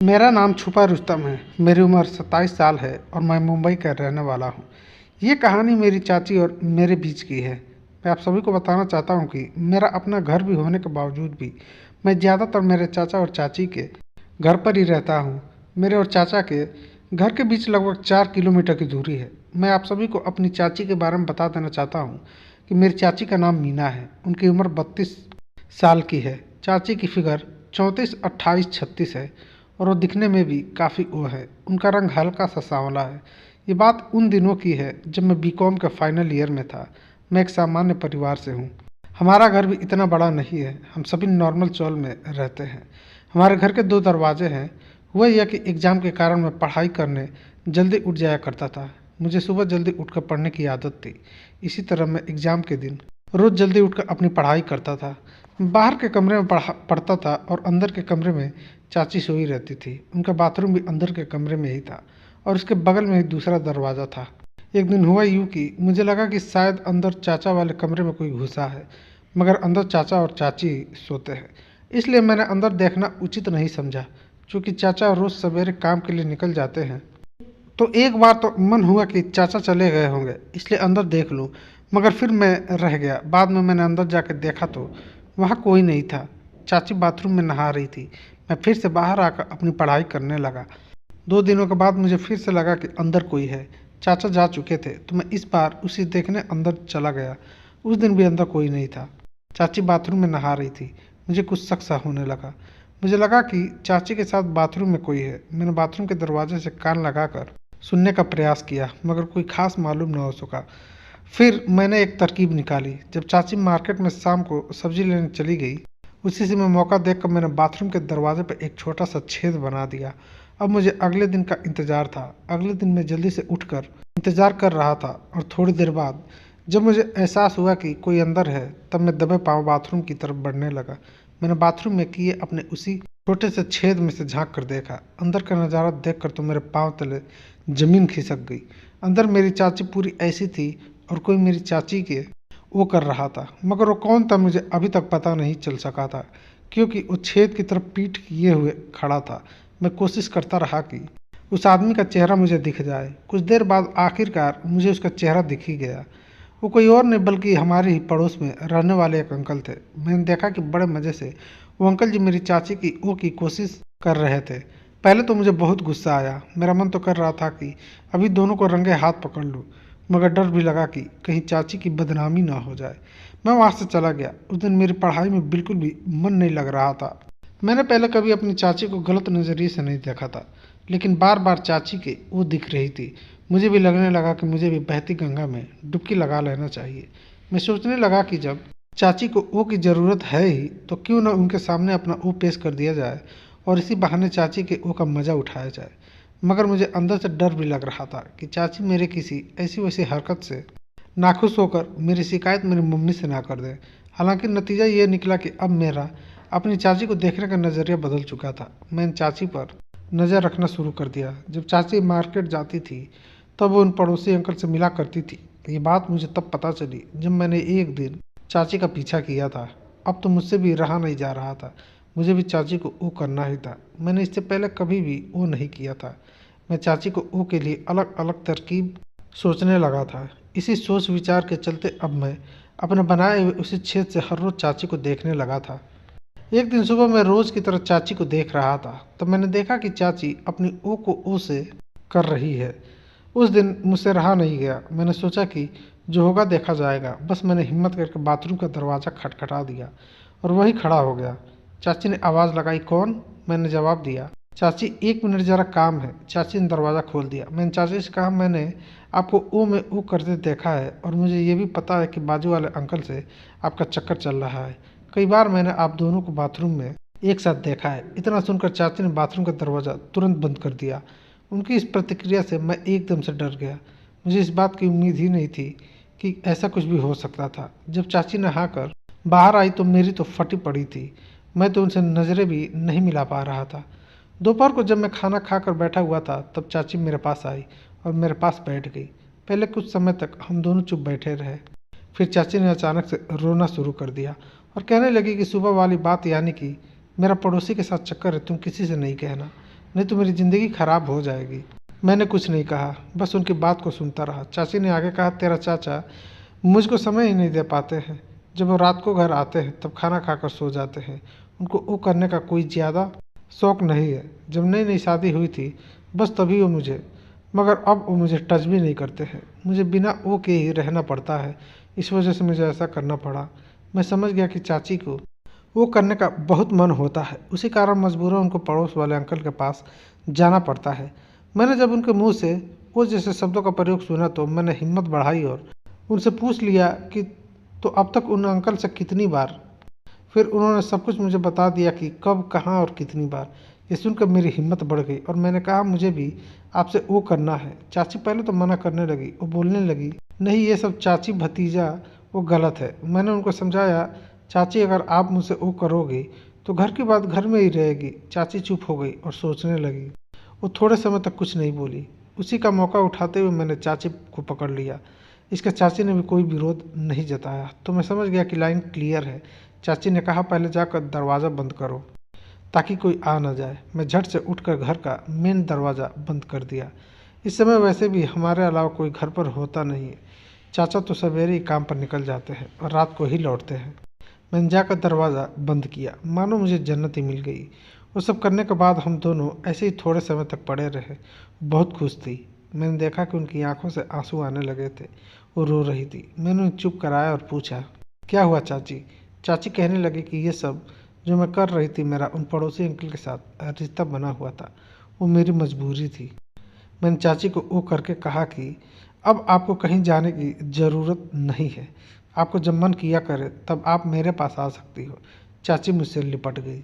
मेरा नाम छुपा रुस्तम है। मेरी उम्र 27 साल है और मैं मुंबई का रहने वाला हूँ। ये कहानी मेरी चाची और मेरे बीच की है। मैं आप सभी को बताना चाहता हूँ कि मेरा अपना घर भी होने के बावजूद भी मैं ज़्यादातर मेरे चाचा और चाची के घर पर ही रहता हूँ। मेरे और चाचा के घर के बीच लगभग 4 किलोमीटर की दूरी है। मैं आप सभी को अपनी चाची के बारे में बता देना चाहता हूँ कि मेरी चाची का नाम मीना है। उनकी उम्र 32 साल की है। चाची की फिगर 34, 28, 36 है और वो दिखने में भी काफ़ी वो है। उनका रंग हल्का सा सांवला है। ये बात उन दिनों की है जब मैं बीकॉम के फाइनल ईयर में था। मैं एक सामान्य परिवार से हूँ। हमारा घर भी इतना बड़ा नहीं है। हम सभी नॉर्मल चौल में रहते हैं। हमारे घर के 2 दरवाजे हैं। हुआ यह कि एग्ज़ाम के कारण मैं पढ़ाई करने जल्दी उठ जाया करता था। मुझे सुबह जल्दी उठकर पढ़ने की आदत थी। इसी तरह मैं एग्ज़ाम के दिन रोज़ जल्दी उठकर अपनी पढ़ाई करता था। बाहर के कमरे में पढ़ता था और अंदर के कमरे में चाची सोई रहती थी। उनका बाथरूम भी अंदर के कमरे में ही था और उसके बगल में ही दूसरा दरवाज़ा था। एक दिन हुआ यूँ कि मुझे लगा कि शायद अंदर चाचा वाले कमरे में कोई घुसा है, मगर अंदर चाचा और चाची सोते हैं। इसलिए मैंने अंदर देखना उचित नहीं समझा। चूँकि चाचा रोज़ सवेरे काम के लिए निकल जाते हैं, तो एक बार तो मन हुआ कि चाचा चले गए होंगे, इसलिए अंदर देख लूं, मगर फिर मैं रह गया। बाद में मैंने अंदर जाकर देखा तो वहाँ कोई नहीं था। चाची बाथरूम में नहा रही थी। मैं फिर से बाहर आकर अपनी पढ़ाई करने लगा। 2 दिनों के बाद मुझे फिर से लगा कि अंदर कोई है। चाचा जा चुके थे तो मैं इस बार उसे देखने अंदर चला गया। उस दिन भी अंदर कोई नहीं था। चाची बाथरूम में नहा रही थी। मुझे कुछ शक सा होने लगा। मुझे लगा कि चाची के साथ बाथरूम में कोई है। मैंने बाथरूम के दरवाजे से कान लगाकर सुनने का प्रयास किया, मगर कोई खास मालूम न हो सका। फिर मैंने एक तरकीब निकाली। जब चाची मार्केट में शाम को सब्जी लेने चली गई, उसी से मैं मौका देखकर मैंने बाथरूम के दरवाजे पर एक छोटा सा छेद बना दिया। अब मुझे अगले दिन का इंतज़ार था। अगले दिन मैं जल्दी से उठकर इंतज़ार कर रहा था और थोड़ी देर बाद जब मुझे एहसास हुआ कि कोई अंदर है, तब मैं दबे पाँव बाथरूम की तरफ बढ़ने लगा। मैंने बाथरूम में किए अपने उसी छोटे से छेद में से झांक कर देखा। अंदर का नज़ारा देखकर तो मेरे पाँव तले ज़मीन खिसक गई। अंदर मेरी चाची पूरी ऐसी थी और कोई मेरी चाची के वो कर रहा था, मगर वो कौन था मुझे अभी तक पता नहीं चल सका था, क्योंकि वो छेद की तरफ पीठ किए हुए खड़ा था। मैं कोशिश करता रहा कि उस आदमी का चेहरा मुझे दिख जाए। कुछ देर बाद आखिरकार मुझे उसका चेहरा दिख ही गया। वो कोई और नहीं बल्कि हमारे ही पड़ोस में रहने वाले एक अंकल थे। मैंने देखा कि बड़े मज़े से वो अंकल जी मेरी चाची की वो की कोशिश कर रहे थे। पहले तो मुझे बहुत गुस्सा आया। मेरा मन तो कर रहा था कि अभी दोनों को रंगे हाथ पकड़ लूँ, मगर डर भी लगा कि कहीं चाची की बदनामी ना हो जाए। मैं वहाँ से चला गया। उस दिन मेरी पढ़ाई में बिल्कुल भी मन नहीं लग रहा था। मैंने पहले कभी अपनी चाची को गलत नज़रिए से नहीं देखा था, लेकिन बार बार चाची के वो दिख रही थी। मुझे भी लगने लगा कि मुझे भी बहती गंगा में डुबकी लगा लेना चाहिए। मैं सोचने लगा कि जब चाची को ओ की ज़रूरत है ही, तो क्यों ना उनके सामने अपना ओ पेश कर दिया जाए और इसी बहाने चाची के ओ का मज़ा उठाया जाए। मगर मुझे अंदर से डर भी लग रहा था कि चाची मेरे किसी ऐसी वैसी हरकत से नाखुश होकर मेरी शिकायत मेरी मम्मी से ना कर दे। हालांकि नतीजा ये निकला कि अब मेरा अपनी चाची को देखने का नज़रिया बदल चुका था। मैंने चाची पर नज़र रखना शुरू कर दिया। जब चाची मार्केट जाती थी तब वो उन पड़ोसी अंकल से मिला करती थी। ये बात मुझे तब पता चली जब मैंने एक दिन चाची का पीछा किया था। अब तो मुझसे भी रहा नहीं जा रहा था। मुझे भी चाची को ओ करना ही था। मैंने इससे पहले कभी भी ओ नहीं किया था। मैं चाची को ओ के लिए अलग अलग तरकीब सोचने लगा था। इसी सोच विचार के चलते अब मैं अपने बनाए हुए उसी छेद से हर रोज़ चाची को देखने लगा था। एक दिन सुबह मैं रोज़ की तरह चाची को देख रहा था, तब मैंने देखा कि चाची अपनी ओ को ओ से कर रही है। उस दिन मुझसे रहा नहीं गया। मैंने सोचा कि जो होगा देखा जाएगा। बस मैंने हिम्मत करके बाथरूम का दरवाज़ा खटखटा दिया और वहीं खड़ा हो गया। चाची ने आवाज़ लगाई, कौन? मैंने जवाब दिया, चाची 1 मिनट ज़रा काम है। चाची ने दरवाज़ा खोल दिया। मैंने चाची से कहा, मैंने आपको ओ में ओ करते देखा है और मुझे ये भी पता है कि बाजू वाले अंकल से आपका चक्कर चल रहा है। कई बार मैंने आप दोनों को बाथरूम में एक साथ देखा है। इतना सुनकर चाची ने बाथरूम का दरवाज़ा तुरंत बंद कर दिया। उनकी इस प्रतिक्रिया से मैं एकदम से डर गया। मुझे इस बात की उम्मीद ही नहीं थी कि ऐसा कुछ भी हो सकता था। जब चाची नहाकर बाहर आई तो मेरी तो फटी पड़ी थी। मैं तो उनसे नज़रें भी नहीं मिला पा रहा था। दोपहर को जब मैं खाना खाकर बैठा हुआ था तब चाची मेरे पास आई और मेरे पास बैठ गई। पहले कुछ समय तक हम दोनों चुप बैठे रहे। फिर चाची ने अचानक से रोना शुरू कर दिया और कहने लगी कि सुबह वाली बात, यानी कि मेरा पड़ोसी के साथ चक्कर है, तुम किसी से नहीं कहना। नहीं तो मेरी ज़िंदगी खराब हो जाएगी। मैंने कुछ नहीं कहा, बस उनकी बात को सुनता रहा। चाची ने आगे कहा, तेरा चाचा मुझको समय ही नहीं दे पाते हैं। जब वो रात को घर आते हैं तब खाना खाकर सो जाते हैं। उनको वो करने का कोई ज़्यादा शौक नहीं है। जब नई नई शादी हुई थी बस तभी वो मुझे, मगर अब वो मुझे टच भी नहीं करते हैं। मुझे बिना वो के ही रहना पड़ता है, इस वजह से मुझे ऐसा करना पड़ा। मैं समझ गया कि चाची को वो करने का बहुत मन होता है, उसी कारण मजबूरन उनको पड़ोस वाले अंकल के पास जाना पड़ता है। मैंने जब उनके मुंह से वो जैसे शब्दों का प्रयोग सुना तो मैंने हिम्मत बढ़ाई और उनसे पूछ लिया कि तो अब तक उन अंकल से कितनी बार। फिर उन्होंने सब कुछ मुझे बता दिया कि कब, कहाँ और कितनी बार। ये सुनकर मेरी हिम्मत बढ़ गई और मैंने कहा, मुझे भी आपसे वो करना है। चाची पहले तो मना करने लगी, वो बोलने लगी, नहीं ये सब चाची भतीजा वो गलत है। मैंने उनको समझाया, चाची अगर आप मुझसे वो करोगे तो घर की बात घर में ही रहेगी। चाची चुप हो गई और सोचने लगी। वो थोड़े समय तक कुछ नहीं बोली। उसी का मौका उठाते हुए मैंने चाची को पकड़ लिया। इसका चाची ने भी कोई विरोध नहीं जताया तो मैं समझ गया कि लाइन क्लियर है। चाची ने कहा, पहले जाकर दरवाज़ा बंद करो ताकि कोई आ ना जाए। मैं झट से उठकर घर का मेन दरवाज़ा बंद कर दिया। इस समय वैसे भी हमारे अलावा कोई घर पर होता नहीं है। चाचा तो सवेरे ही काम पर निकल जाते हैं और रात को ही लौटते हैं। मैंने जाकर दरवाज़ा बंद किया, मानो मुझे जन्नत ही मिल गई। वो सब करने के बाद हम दोनों ऐसे ही थोड़े समय तक पड़े रहे। बहुत खुश थी। मैंने देखा कि उनकी आंखों से आंसू आने लगे थे। वो रो रही थी। मैंने उन्हें चुप कराया और पूछा, क्या हुआ चाची? चाची कहने लगी कि ये सब जो मैं कर रही थी मेरा उन पड़ोसी अंकल के साथ रिश्ता बना हुआ था। वो मेरी मजबूरी थी। मैंने चाची को वो करके कहा कि अब आपको कहीं जाने की ज़रूरत नहीं है। आपको जब मन किया करे तब आप मेरे पास आ सकती हो। चाची मुझसे लिपट गई।